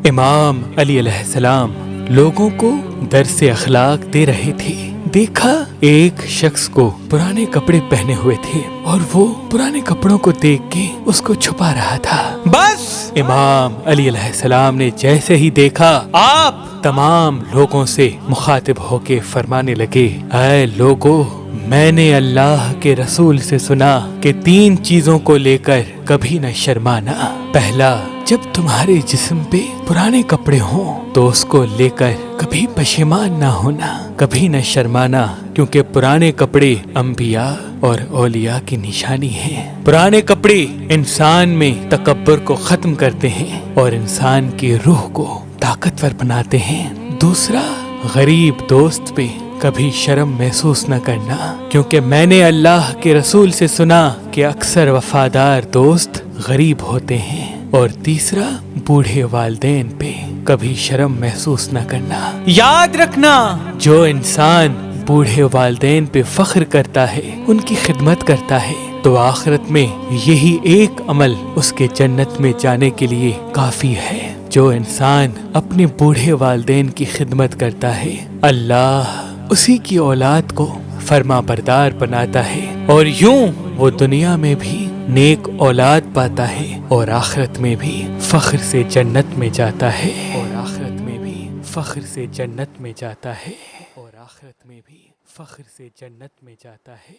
امام علی علیہ السلام لوگوں کو درس اخلاق دے رہے تھے۔ دیکھا ایک شخص کو پرانے کپڑے پہنے ہوئے تھے اور وہ پرانے کپڑوں کو دیکھ کے اس کو چھپا رہا تھا۔ بس امام علی علیہ السلام نے جیسے ہی دیکھا، آپ تمام لوگوں سے مخاطب ہو کے فرمانے لگے، اے لوگو، میں نے اللہ کے رسول سے سنا کہ 3 چیزوں کو لے کر کبھی نہ شرمانا۔ پہلا، جب تمہارے جسم پہ پرانے کپڑے ہوں تو اس کو لے کر کبھی پشیمان نہ ہونا، کبھی نہ شرمانا، کیونکہ پرانے کپڑے انبیاء اور اولیاء کی نشانی ہیں۔ پرانے کپڑے انسان میں تکبر کو ختم کرتے ہیں اور انسان کی روح کو طاقتور بناتے ہیں۔ دوسرا، غریب دوست پہ کبھی شرم محسوس نہ کرنا، کیونکہ میں نے اللہ کے رسول سے سنا کہ اکثر وفادار دوست غریب ہوتے ہیں۔ اور تیسرا، بوڑھے والدین پہ کبھی شرم محسوس نہ کرنا۔ یاد رکھنا، جو انسان بوڑھے والدین پہ فخر کرتا ہے، ان کی خدمت کرتا ہے، تو آخرت میں یہی ایک عمل اس کے جنت میں جانے کے لیے کافی ہے۔ جو انسان اپنے بوڑھے والدین کی خدمت کرتا ہے، اللہ اسی کی اولاد کو فرما بردار بناتا ہے، اور یوں وہ دنیا میں بھی نیک اولاد پاتا ہے اور آخرت میں بھی فخر سے جنت میں جاتا ہے، اور آخرت میں بھی فخر سے جنت میں جاتا ہے، اور آخرت میں بھی فخر سے جنت میں جاتا ہے۔